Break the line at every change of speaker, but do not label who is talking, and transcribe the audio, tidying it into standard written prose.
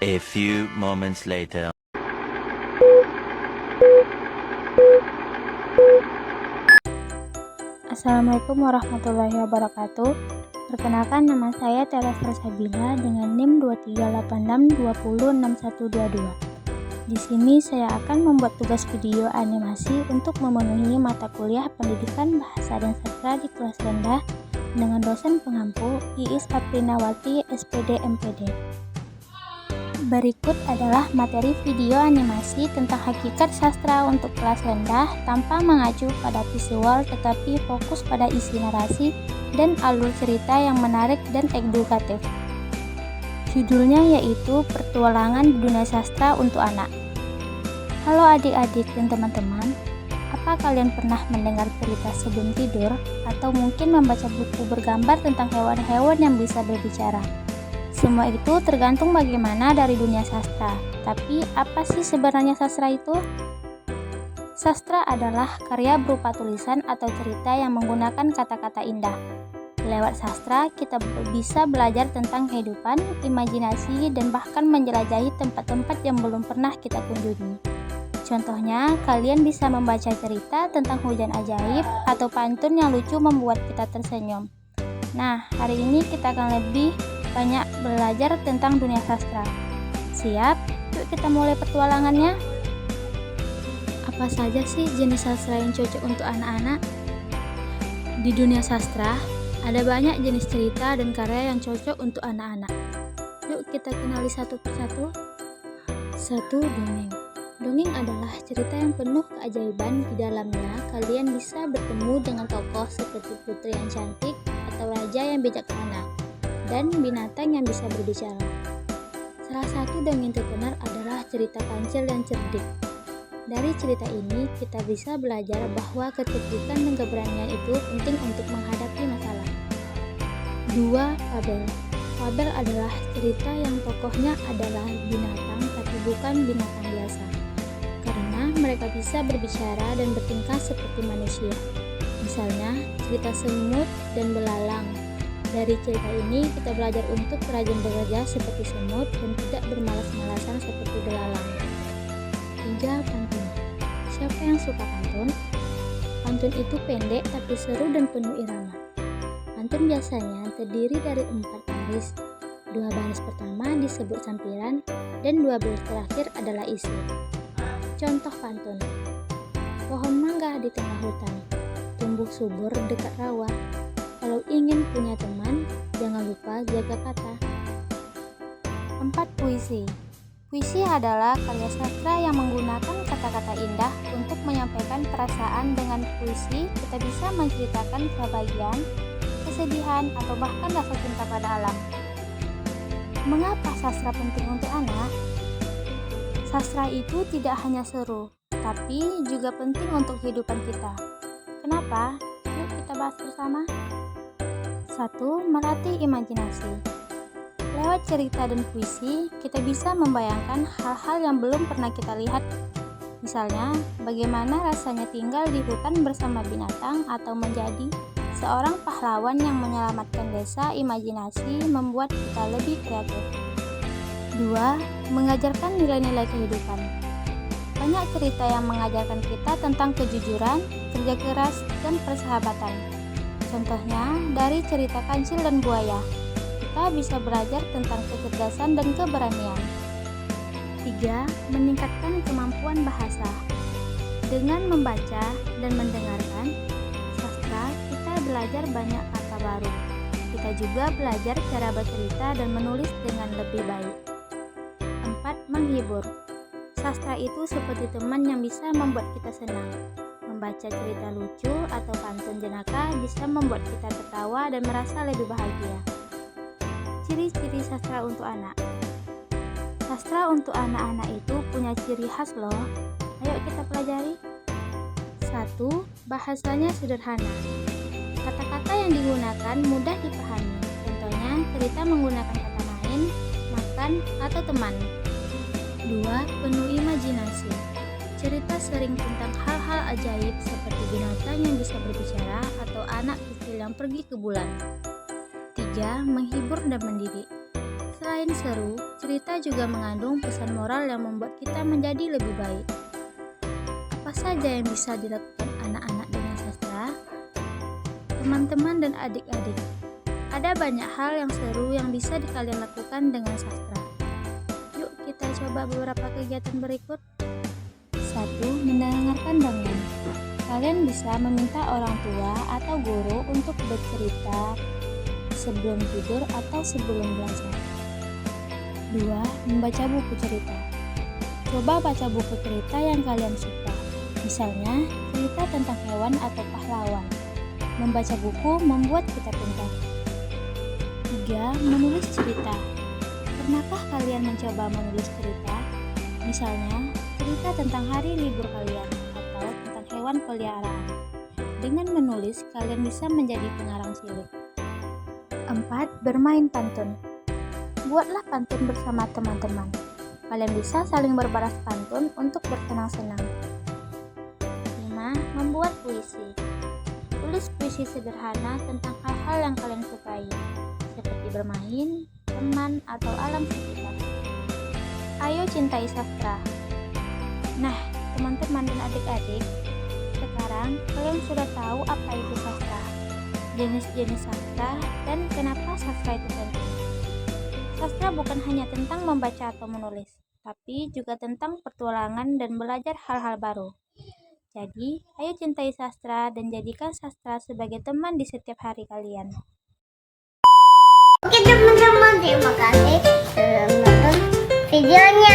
A few moments later.
Assalamualaikum warahmatullahi wabarakatuh. Perkenalkan, nama saya Teras Sabila dengan NIM 2386206122. Di sini saya akan membuat tugas video animasi untuk memenuhi mata kuliah Pendidikan Bahasa dan Sastra di kelas rendah dengan dosen pengampu Iis Aprinawati, SPD MPD. Berikut adalah materi video animasi tentang hakikat sastra untuk kelas rendah tanpa mengacu pada visual tetapi fokus pada isi narasi dan alur cerita yang menarik dan edukatif. Judulnya yaitu Petualangan di Dunia Sastra untuk Anak. Halo adik-adik dan teman-teman, apa kalian pernah mendengar cerita sebelum tidur atau mungkin membaca buku bergambar tentang hewan-hewan yang bisa berbicara? Semua itu tergantung bagaimana dari dunia sastra. Tapi apa sih sebenarnya sastra itu? Sastra adalah karya berupa tulisan atau cerita yang menggunakan kata-kata indah. Lewat sastra, kita bisa belajar tentang kehidupan, imajinasi, dan bahkan menjelajahi tempat-tempat yang belum pernah kita kunjungi. Contohnya, kalian bisa membaca cerita tentang hujan ajaib atau pantun yang lucu membuat kita tersenyum. Nah, hari ini kita akan lebih banyak belajar tentang dunia sastra. Siap? Yuk kita mulai petualangannya. Apa saja sih jenis sastra yang cocok untuk anak-anak? Di dunia sastra, ada banyak jenis cerita dan karya yang cocok untuk anak-anak. Yuk kita kenali satu persatu. 1. Dongeng. Dongeng adalah cerita yang penuh keajaiban. Di dalamnya, kalian bisa bertemu dengan tokoh seperti putri yang cantik atau raja yang bijaksana dan binatang yang bisa berbicara. Salah satu dongeng terkenal adalah cerita Kancil dan Cerdik. Dari cerita ini, kita bisa belajar bahwa kecerdikan dan keberanian itu penting untuk menghadapi masalah. 2. Fabel. Fabel adalah cerita yang tokohnya adalah binatang tapi bukan binatang biasa, karena mereka bisa berbicara dan bertingkah seperti manusia. Misalnya, cerita Semut dan Belalang. Dari cerita ini, kita belajar untuk rajin bekerja seperti semut dan tidak bermalas-malasan seperti belalang. 3. Pantun. Siapa yang suka pantun? Pantun itu pendek tapi seru dan penuh irama. Pantun biasanya terdiri dari 4 baris. 2 baris pertama disebut sampiran dan 2 baris terakhir adalah isi. Contoh pantun. Pohon mangga di tengah hutan, tumbuh subur dekat rawa. Kalau ingin punya teman, jangan lupa jaga kata. 4. Puisi. Puisi adalah karya sastra yang menggunakan kata-kata indah untuk menyampaikan perasaan. Dengan puisi, kita bisa menceritakan kebahagiaan, kesedihan, atau bahkan rasa cinta pada alam. Mengapa sastra penting untuk anak? Sastra itu tidak hanya seru, tapi juga penting untuk kehidupan kita. Kenapa? Yuk kita bahas bersama. 1. Melatih imajinasi. Lewat cerita dan puisi, kita bisa membayangkan hal-hal yang belum pernah kita lihat. Misalnya, bagaimana rasanya tinggal di hutan bersama binatang atau menjadi seorang pahlawan yang menyelamatkan desa. Imajinasi membuat kita lebih kreatif. 2. Mengajarkan nilai-nilai kehidupan. Banyak cerita yang mengajarkan kita tentang kejujuran, kerja keras, dan persahabatan. Contohnya, dari cerita Kancil dan Buaya, kita bisa belajar tentang kecerdasan dan keberanian. 3. Meningkatkan kemampuan bahasa. Dengan membaca dan mendengarkan sastra, kita belajar banyak kata baru. Kita juga belajar cara bercerita dan menulis dengan lebih baik. 4. Menghibur. Sastra itu seperti teman yang bisa membuat kita senang. Membaca cerita lucu atau pantun jenaka bisa membuat kita tertawa dan merasa lebih bahagia. Ciri-ciri sastra untuk anak. Sastra untuk anak-anak itu punya ciri khas loh. Ayo kita pelajari. 1. Bahasanya sederhana. Kata-kata yang digunakan mudah dipahami. Contohnya, cerita menggunakan kata main, makan, atau teman. 2. Penuh imajinasi. Cerita sering tentang hal-hal ajaib seperti binatang yang bisa berbicara atau anak kecil yang pergi ke bulan. 3. Menghibur dan mendidik. Selalu Selain seru, cerita juga mengandung pesan moral yang membuat kita menjadi lebih baik. Apa saja yang bisa dilakukan anak-anak dengan sastra? Teman-teman dan adik-adik, ada banyak hal yang seru yang bisa kalian lakukan dengan sastra. Yuk kita coba beberapa kegiatan berikut. 1. Mendengarkan dongeng. Kalian bisa meminta orang tua atau guru untuk bercerita sebelum tidur atau sebelum belajar. 2. Membaca buku cerita. Coba baca buku cerita yang kalian suka. Misalnya, cerita tentang hewan atau pahlawan. Membaca buku membuat kita pintar. 3. Menulis cerita. Pernahkah kalian mencoba menulis cerita? Misalnya, cerita tentang hari libur kalian atau tentang hewan peliharaan. Dengan menulis, kalian bisa menjadi pengarang cilik. 4. Bermain pantun. Buatlah pantun bersama teman-teman. Kalian bisa saling berbalas pantun untuk bersenang-senang. 5. Membuat puisi. Tulis puisi sederhana tentang hal-hal yang kalian sukai, seperti bermain, teman, atau alam sekitar. Ayo cintai sastra. Nah, teman-teman dan adik-adik, sekarang kalian sudah tahu apa itu sastra, jenis-jenis sastra, dan kenapa sastra itu penting. Sastra bukan hanya tentang membaca atau menulis, tapi juga tentang petualangan dan belajar hal-hal baru. Jadi, ayo cintai sastra dan jadikan sastra sebagai teman di setiap hari kalian.
Oke teman-teman, terima kasih sudah menonton videonya.